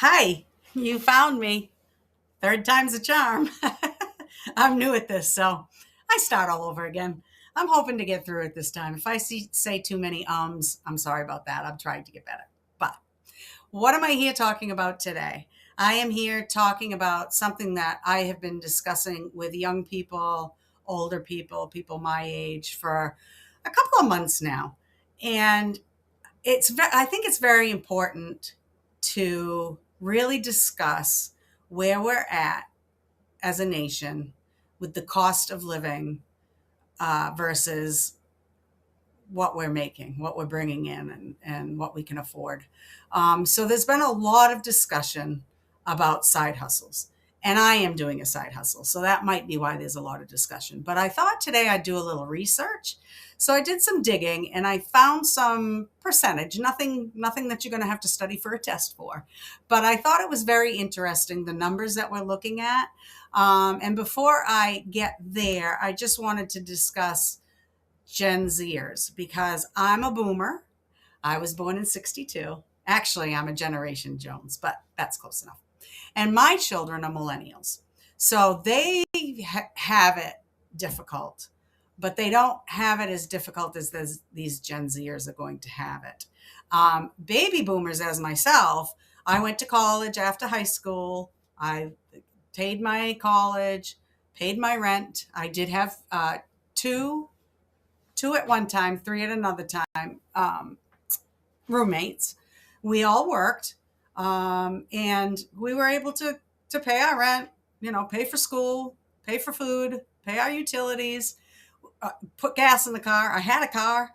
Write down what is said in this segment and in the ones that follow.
Hi, you found me. Third time's a charm. I'm new at this, so I start all over again. I'm hoping to get through it this time. If I say too many ums, I'm sorry about that. I'm trying to get better. But what am I here talking about today? I am here talking about something that I have been discussing with young people, older people, people my age for a couple of months now. And I think it's very important to really discuss where we're at as a nation with the cost of living versus what we're making, what we're bringing in, and what we can afford. So there's been a lot of discussion about side hustles. And I am doing a side hustle. So that might be why there's a lot of discussion. But I thought today I'd do a little research. So I did some digging and I found some percentage, nothing that you're going to have to study for a test for. But I thought it was very interesting, the numbers that we're looking at. And before I get there, I just wanted to discuss Gen Zers because I'm a boomer. I was born in 62. Actually, I'm a Generation Jones, but that's close enough. And my children are millennials. So they have it difficult, but they don't have it as difficult as these Gen Zers are going to have it. Baby boomers, as myself, I went to college after high school. I paid my college, paid my rent. I did have two two at one time, three at another time, roommates. We all worked, and we were able to pay our rent, pay for school, pay for food, pay our utilities, put gas in the car. I had a car,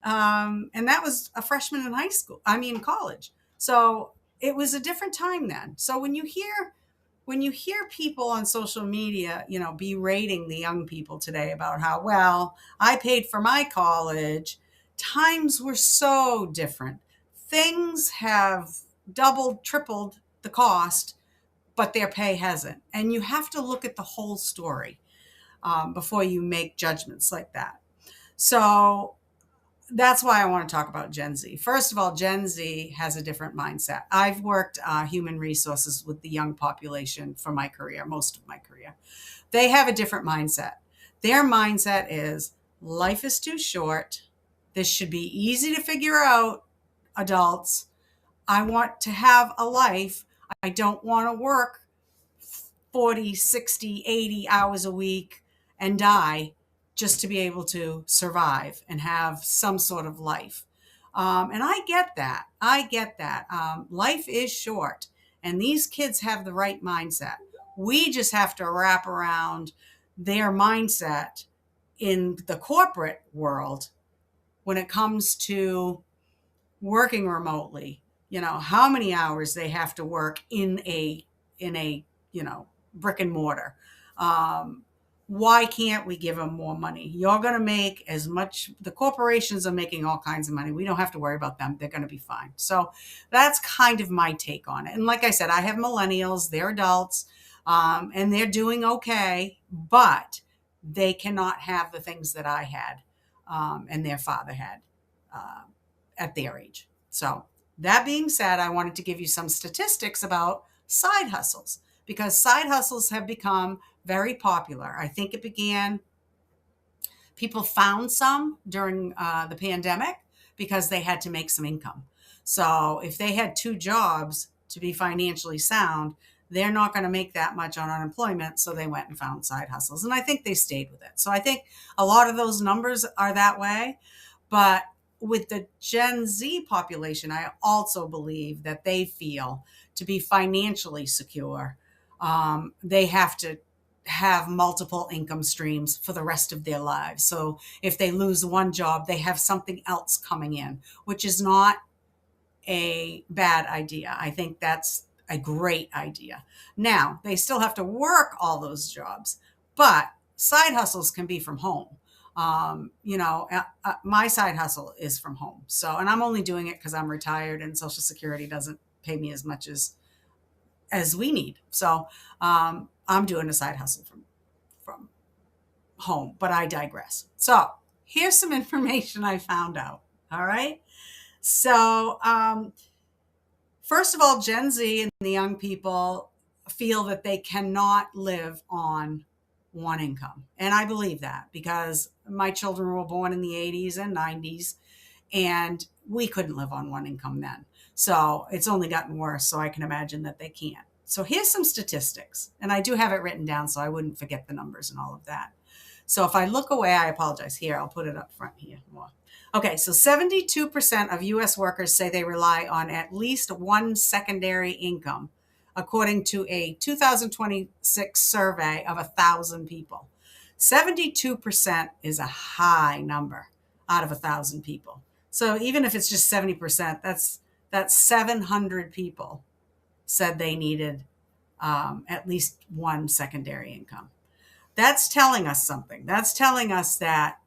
and that was a freshman in high school. I mean, college. So it was a different time then. So when you hear people on social media, berating the young people today about how, well, I paid for my college, times were so different. Things have doubled, tripled the cost, but their pay hasn't. And you have to look at the whole story before you make judgments like that. So that's why I want to talk about Gen Z. First of all, Gen Z has a different mindset. I've worked human resources with the young population for my career, most of my career. They have a different mindset. Their mindset is life is too short. This should be easy to figure out, adults. I want to have a life. I don't want to work 40, 60, 80 hours a week and die just to be able to survive and have some sort of life. And I get that. I get that. Life is short, and these kids have the right mindset. We just have to wrap around their mindset in the corporate world when it comes to working remotely. How many hours they have to work in a brick and mortar. Um, why can't we give them more money? You're going to make as much. The corporations are making all kinds of money. We don't have to worry about them. They're going to be fine. So that's kind of my take on it. And like I said, I have millennials. They're adults, and they're doing okay, but they cannot have the things that I had, and their father had uh, at their age. So that being said, I wanted to give you some statistics about side hustles because side hustles have become very popular. I think people found some during the pandemic because they had to make some income. So if they had two jobs to be financially sound, they're not going to make that much on unemployment. So they went and found side hustles. And I think they stayed with it. So I think a lot of those numbers are that way. But with the Gen Z population, I also believe that they feel to be financially secure, they have to have multiple income streams for the rest of their lives. So if they lose one job, they have something else coming in, which is not a bad idea. I think that's a great idea. Now, they still have to work all those jobs, but side hustles can be from home. My side hustle is from home. So, and I'm only doing it because I'm retired and Social Security doesn't pay me as much as we need. So, I'm doing a side hustle from home, but I digress. So, here's some information I found out. All right. So, First of all, Gen Z and the young people feel that they cannot live on one income. And I believe that because my children were born in the 80s and 90s, and we couldn't live on one income then. So it's only gotten worse. So I can imagine that they can't. So here's some statistics, and I do have it written down so I wouldn't forget the numbers and all of that. So if I look away, I apologize. Here, I'll put it up front here more. Okay, so 72% of US workers say they rely on at least one secondary income, according to a 2026 survey of 1,000 people. 72% is a high number out of 1,000 people. So even if it's just 70%, that's 700 people said they needed at least one secondary income. That's telling us something. That's telling us that,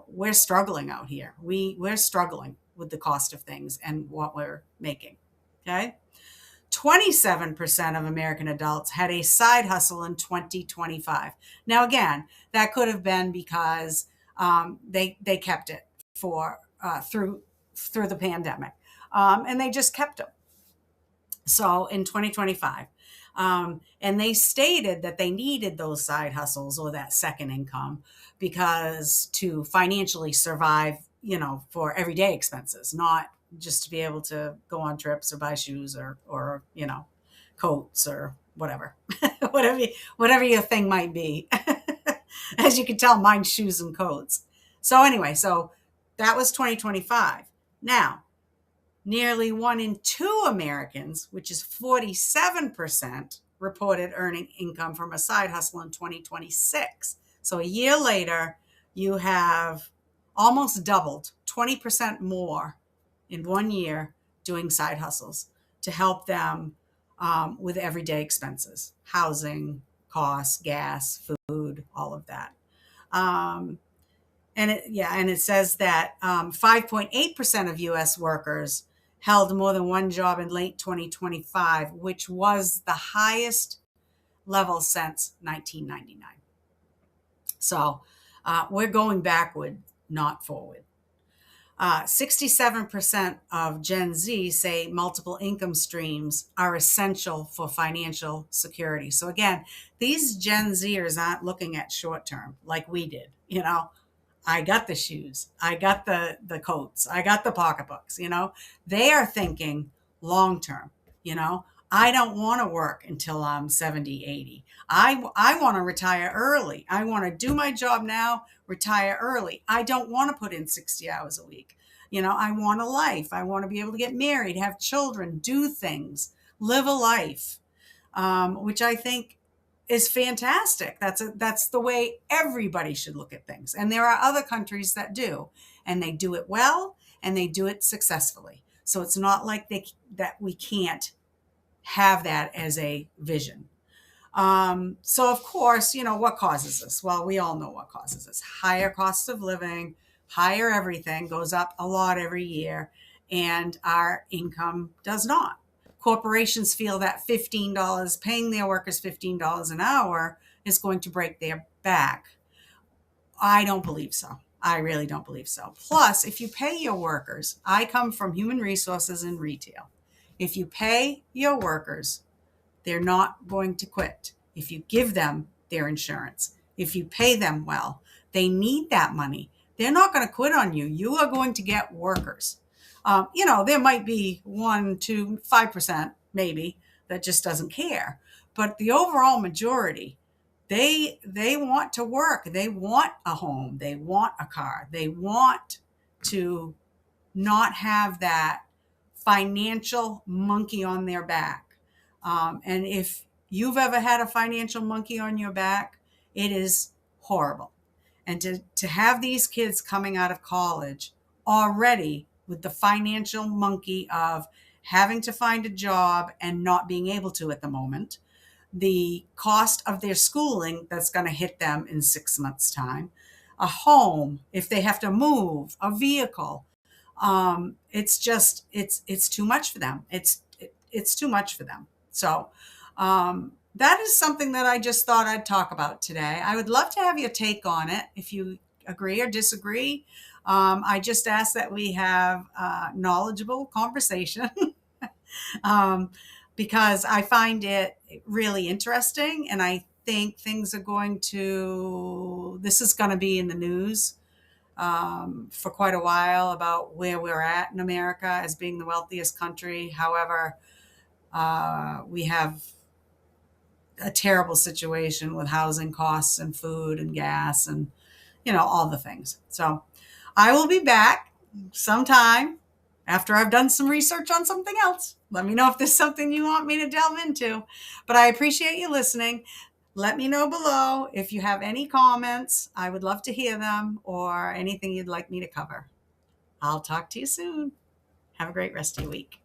we're struggling out here. We're struggling with the cost of things and what we're making. Okay. 27% of American adults had a side hustle in 2025. Now, again, that could have been because they kept it for through the pandemic, and they just kept them. So in 2025, and they stated that they needed those side hustles or that second income because to financially survive, for everyday expenses, not just to be able to go on trips or buy shoes or coats or whatever, whatever your thing might be. As you can tell, mine's shoes and coats. So anyway, so that was 2025. Now, nearly 1 in 2 Americans, which is 47%, reported earning income from a side hustle in 2026. So a year later, you have almost doubled, 20% more in 1 year doing side hustles to help them with everyday expenses, housing, costs, gas, food, all of that. And it says that 5.8% of U.S. workers held more than one job in late 2025, which was the highest level since 1999. So we're going backward, not forward. 67% of Gen Z say multiple income streams are essential for financial security. So again, these Gen Zers aren't looking at short term like we did. I got the shoes, I got the coats, I got the pocketbooks. They are thinking long term. I don't want to work until I'm 70, 80. I want to retire early. I want to do my job now, retire early. I don't want to put in 60 hours a week. I want a life. I want to be able to get married, have children, do things, live a life, which I think is fantastic. That's the way everybody should look at things. And there are other countries that do, and they do it well, and they do it successfully. So it's not like that we can't have that as a vision. So of course, what causes this? Well, we all know what causes this. Higher cost of living, higher everything goes up a lot every year, and our income does not. Corporations feel that paying their workers $15 an hour is going to break their back. I don't believe so. I really don't believe so. Plus, if you pay your workers, I come from human resources and retail. If you pay your workers, they're not going to quit. If you give them their insurance, if you pay them well, they need that money. They're not going to quit on you. You are going to get workers. There might be 1, 2, 5% maybe that just doesn't care. But the overall majority, they want to work. They want a home. They want a car. They want to not have that financial monkey on their back. And if you've ever had a financial monkey on your back, it is horrible. And to have these kids coming out of college already with the financial monkey of having to find a job and not being able to at the moment, the cost of their schooling that's going to hit them in 6 months' time, a home, if they have to move, a vehicle, it's too much for them. It's too much for them. So that is something that I just thought I'd talk about today. I would love to have your take on it if you agree or disagree. I just ask that we have a knowledgeable conversation um, because I find it really interesting. And I think this is going to be in the news for quite a while about where we're at in America as being the wealthiest country. However, we have a terrible situation with housing costs and food and gas and, all the things. So I will be back sometime after I've done some research on something else. Let me know if there's something you want me to delve into. But I appreciate you listening. Let me know below if you have any comments. I would love to hear them, or anything you'd like me to cover. I'll talk to you soon. Have a great rest of your week.